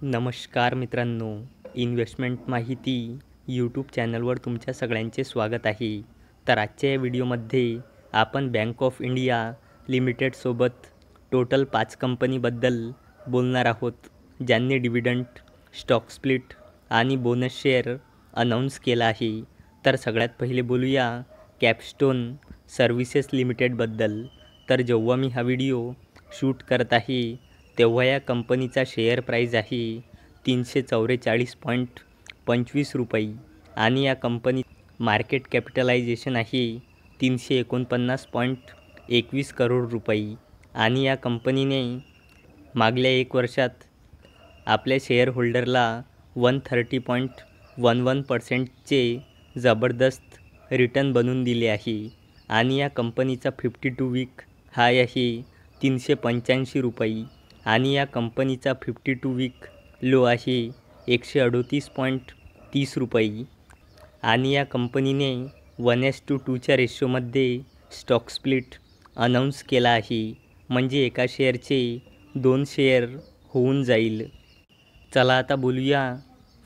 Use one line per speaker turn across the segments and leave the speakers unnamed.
नमस्कार मित्रांनो, इन्व्हेस्टमेंट माहिती यूट्यूब चॅनलवर तुमच्या सगळ्यांचे स्वागत आहे. तर आजच्या या व्हिडिओमध्ये आपण बँक ऑफ इंडिया लिमिटेडसोबत टोटल 5 कंपनीबद्दल बोलणार आहोत, ज्यांनी डिव्हिडंड, स्टॉक स्प्लिट आणि बोनस शेअर अनाऊन्स केला आहे. तर सगळ्यात पहिले बोलूया कॅपस्टोन सर्व्हिसेस लिमिटेडबद्दल. तर जेव्हा मी हा व्हिडिओ शूट करत आहे तेव्हा या कंपनीचा शेअर प्राईज आहे 344.25 रुपये आणि या कंपनी मार्केट कॅपिटलायझेशन आहे 349.21 करोड रुपये आणि या कंपनीने मागल्या 1 वर्षात आपल्या शेअर होल्डरला 130.11%चे जबरदस्त रिटर्न बनवून दिले आहे आणि या कंपनीचा 52 वीक हाय आहे 385 रुपये आणि या कंपनीचा 52 वीक लो आहे 138.30 रुपये आणि या कंपनीने 1:2च्या रेशोमध्ये स्टॉक स्प्लिट अनाऊन्स केला आहे, म्हणजे एका शेअरचे 2 शेअर होऊन जाईल. चला आता बोलूया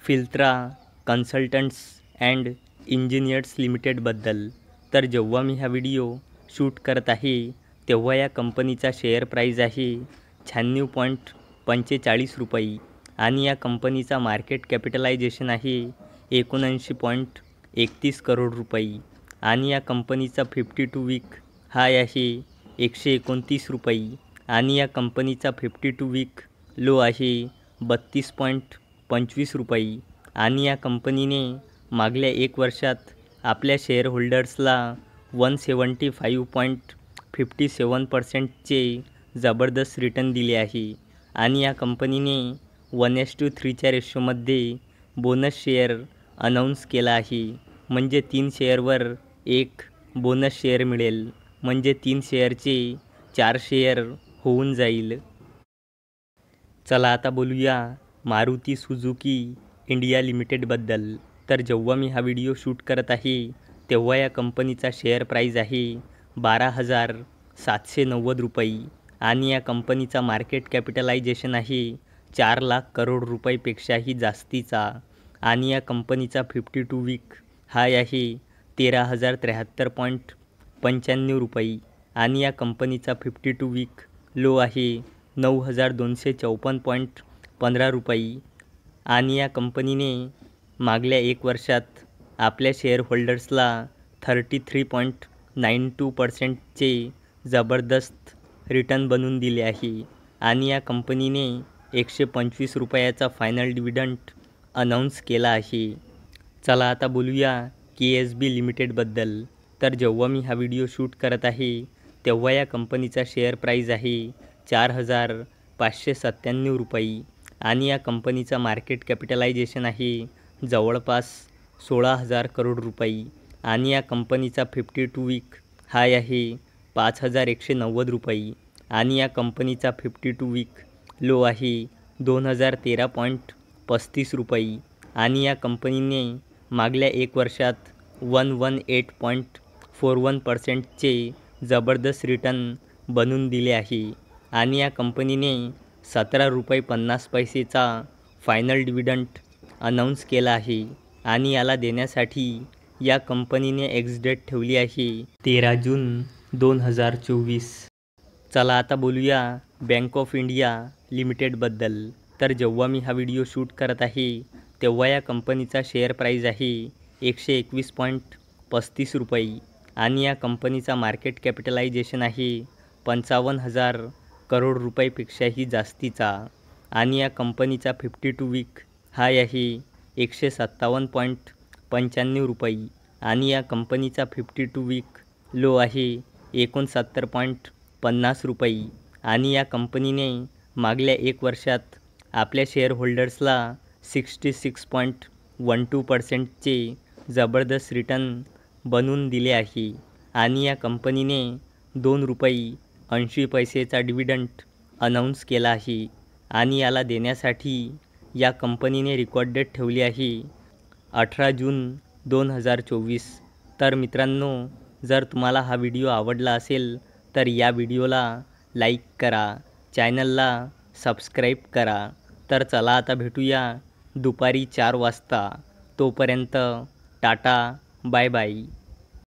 फिल्ट्रा कन्सल्टंट्स अँड इंजिनियर्स लिमिटेडबद्दल. तर जेव्हा मी हा व्हिडिओ शूट करत आहे तेव्हा या कंपनीचा शेअर प्राईज आहे 96.45 रुपये आणि या कंपनीचा मार्केट कॅपिटलायझेशन आहे 79.31 करोड रुपये आणि या कंपनीचा 52 वीक हाय आहे 129 रुपये आणि या कंपनीचा 52 वीक लो आहे 32.25 रुपये आणि या कंपनीने मागल्या 1 वर्षात आपल्या शेअर होल्डर्सला 175.57%चे जबरदस्त रिटर्न दिले आहे आणि या कंपनीने 1:3च्या रेशोमध्ये बोनस शेअर अनाऊन्स केला आहे, म्हणजे 3 शेअरवर 1 बोनस शेअर मिळेल, म्हणजे 3 शेअरचे 4 शेअर होऊन जाईल. चला आता बोलूया मारुती सुझुकी इंडिया लिमिटेडबद्दल. तर जेव्हा मी हा व्हिडिओ शूट करत आहे तेव्हा या कंपनीचा शेअर प्राईज आहे 12,790 रुपये आणि या कंपनीचा मार्केट कॅपिटलायझेशन आहे 4 लाख करोड रुपयेपेक्षाही जास्तीचा आणि या कंपनीचा 52 वीक हाय आहे 13,073.95 रुपये आणि या कंपनीचा 52 वीक लो आहे 9,254.15 रुपये आणि या कंपनीने मागल्या 1 वर्षात आपल्या शेअर होल्डर्सला 33.92%चे जबरदस्त रिटर्न बनवून दिले आहे आणि या कंपनीने 125 रुपयाचा फायनल डिव्हिडंड अनाऊन्स केला आहे. चला आता बोलूया KSB लिमिटेडबद्दल. तर जेव्हा मी हा व्हिडिओ शूट करत आहे तेव्हा या कंपनीचा शेअर प्राईज आहे 4,597 रुपये आणि या कंपनीचा मार्केट कॅपिटलायझेशन आहे जवळपास 16,000 करोड रुपये आणि या कंपनीचा 52 वीक हाय आहे 5,190 रुपये आणि या कंपनीचा 52 वीक लो आहे 2,013.35 रुपये आणि या कंपनीने मागल्या 1 वर्षात 118.41%चे जबरदस्त रिटर्न बनवून दिले आहे आणि या कंपनीने 17 रुपये 50 पैसेचा फायनल डिव्हिडंड अनाऊन्स केला आहे आणि याला देण्यासाठी या कंपनीने एक्स डेट ठेवली आहे 13 जून 2024. चला आता बोलूया बँक ऑफ इंडिया लिमिटेडबद्दल. तर जेव्हा मी हा व्हिडिओ शूट करत आहे तेव्हा या कंपनीचा शेअर प्राईज आहे 121.35 रुपये आणि या कंपनीचा मार्केट कॅपिटलायझेशन आहे 55,000 करोड रुपयेपेक्षाही जास्तीचा आणि या कंपनीचा 52 वीक हाय आहे 157.95 रुपये आणि या कंपनीचा 52 वीक लो आहे 69.50 रुपये आणि या कंपनीने मागल्या 1 वर्षात आपल्या शेअर होल्डर्सला 66.12%चे जबरदस्त रिटर्न बनवून दिले आहे आणि या कंपनीने 2 रुपये 80 पैसेचा डिव्हिडंड अनाऊन्स केला आहे आणि याला देण्यासाठी या कंपनीने रेकॉर्ड डेट ठेवली आहे 18 जून 2024. तर मित्रांनो, जर तुम्हाला हा व्हिडिओ आवडला असेल तर या व्हिडिओला लाईक करा, चॅनलला सबस्क्राईब करा तर चला आता भेटूया दुपारी 4 वाजता. तोपर्यंत टाटा, बाय बाय.